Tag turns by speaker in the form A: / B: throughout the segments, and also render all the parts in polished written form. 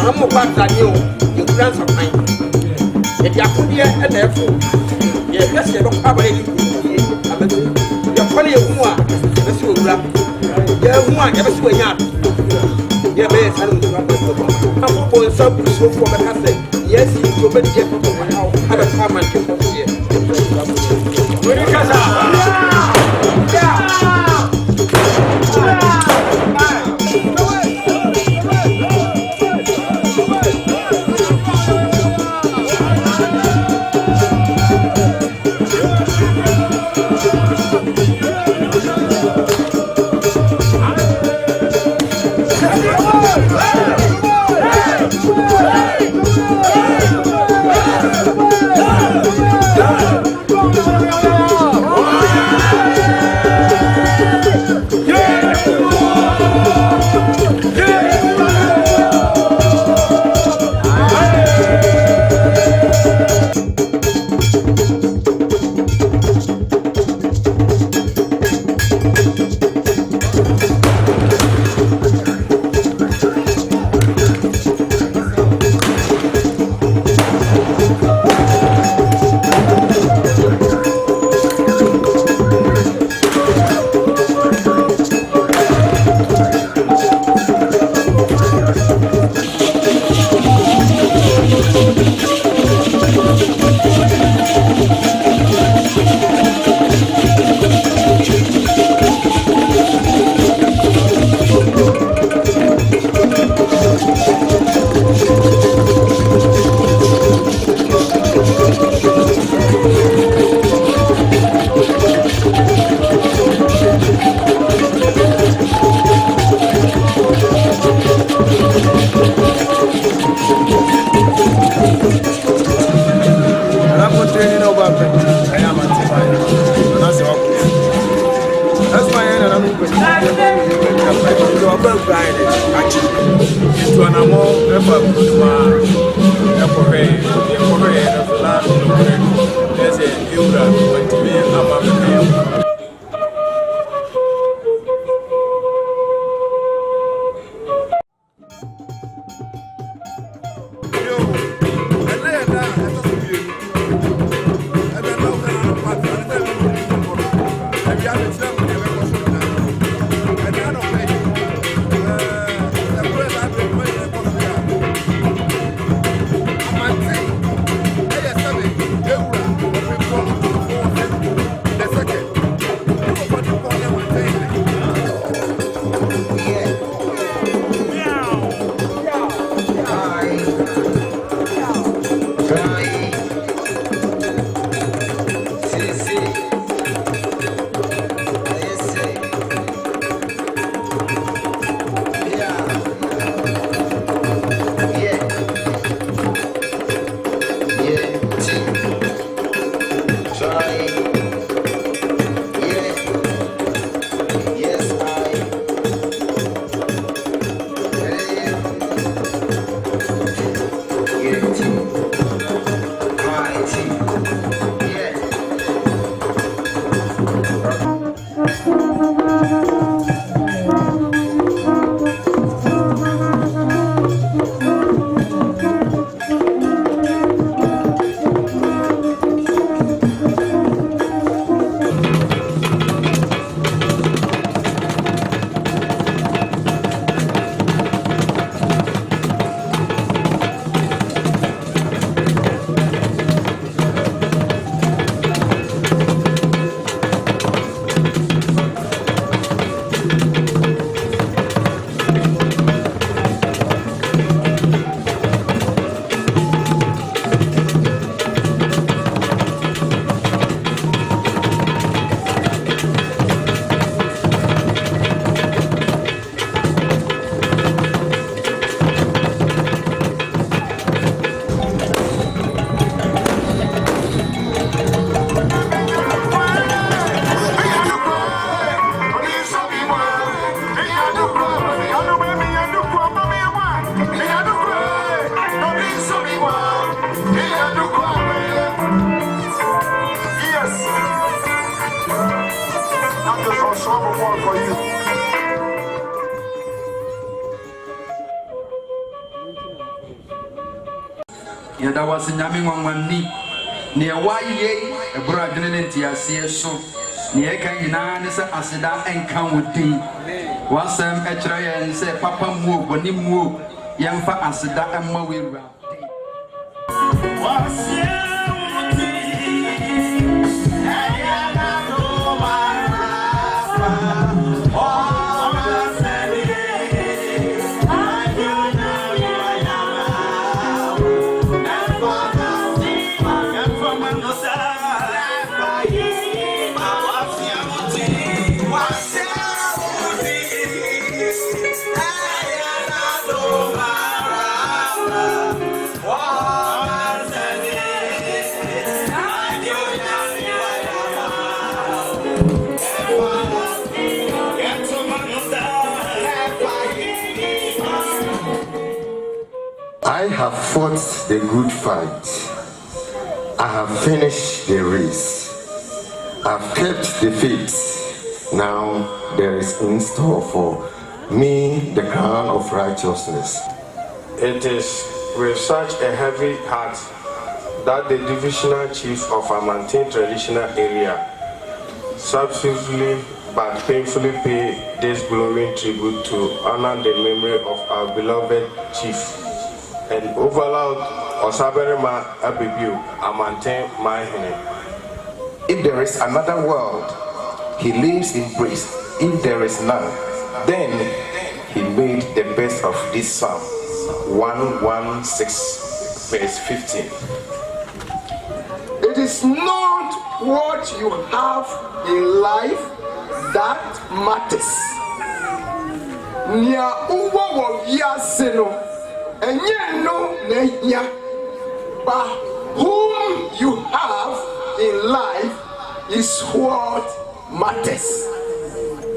A: I'm about to know your grandson. If you are put here and therefore, yes, you don't have any. You're funny, that's your rap. You're one, you're so young. You're best, I'm going to so for the castle. Yes, you will be here for my house. Have a time and keep up here.
B: yɛda wase nyame nwanwanni ne ɛwaye ɛbura adwene ne ntiaseɛ so ne ɛka nyinaa ne sɛ aseda ɛnka wo din wasɛm ɛkyerɛ yɛn sɛ papa muo bɔne muo yɛmfa aseda ɛma wo awurade
C: I have fought the good fight. I have finished the race. I've kept the faith. Now there is in store for me the crown of righteousness.
D: It is with such a heavy heart that the divisional chief of Amantengmanhene traditional area subsequently but painfully pay this glowing tribute to honor the memory of our beloved chief and overlord Osaberema Abibu Amantengmanhene.
C: If there is another world, he lives in praise. If there is none, then he made the best of this psalm 116 verse 15.
E: It is not what you have in life that matters. Nia uwa wo wiase no enye no na hia, but whom you have in life is what matters.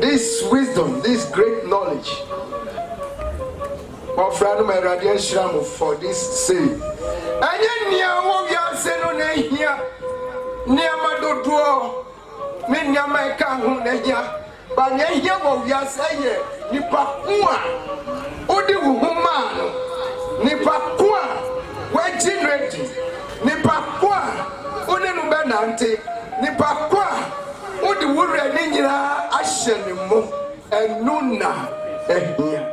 E: This wisdom, this great knowledge of Random and Radiant Shram for this saying. Enye nia wo wiase no na hia, nia madodo me nia maika hu na hia, but nia hia wo wiase ye nipa ku a odi wo hu ma no, nipa ku a we generate, nipa ku a oni no be nante, nipa ku a odi wo re ni nyina ahye ne mo enu na ehia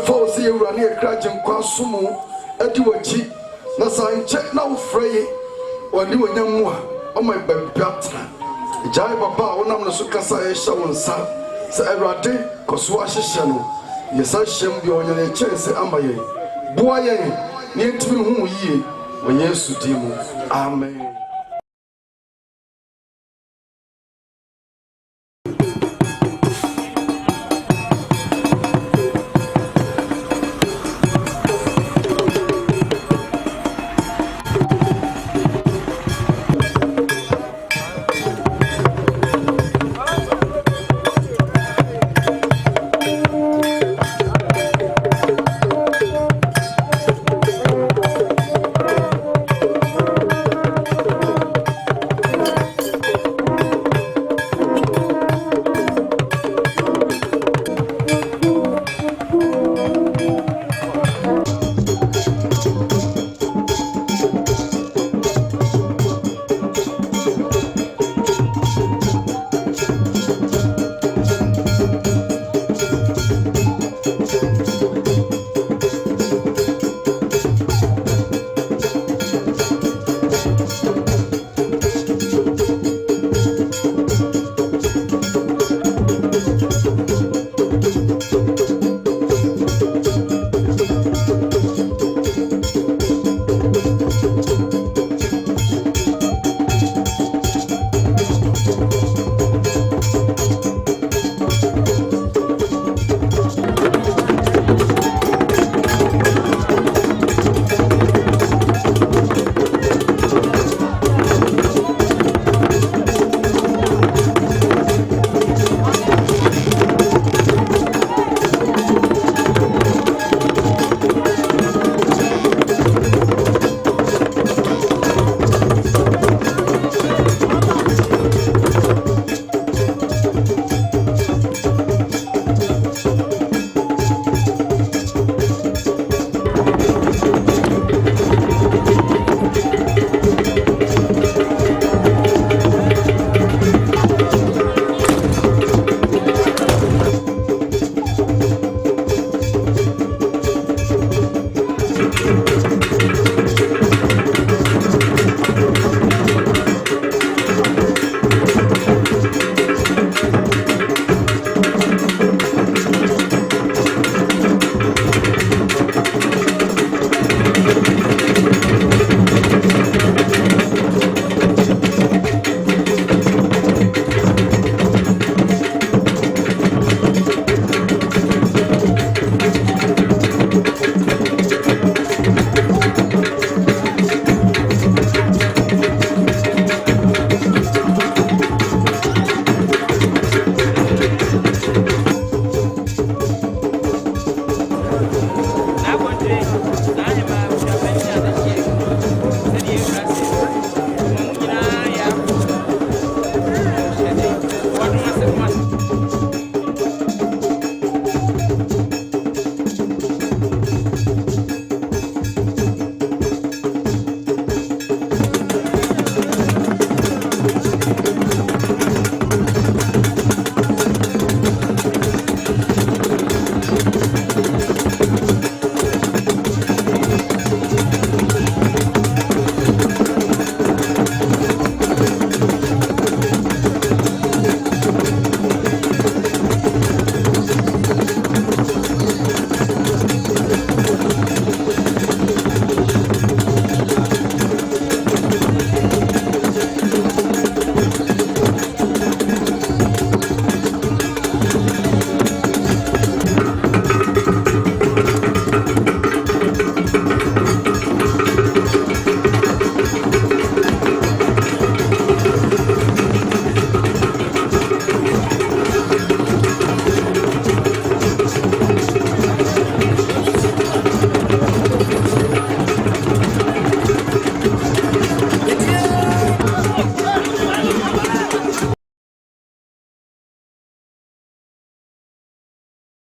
E: for see you run here kragem kwa sumu edi wachi na sanche na ufreye oni wonyamu a o my babatra jai baba wonam no so kasa e hye wonsa se awrade koso ahyehye no yesa hyem bi onya ne chense amaye boa yen ne ntimi hu yie wo Yesu di mu amen.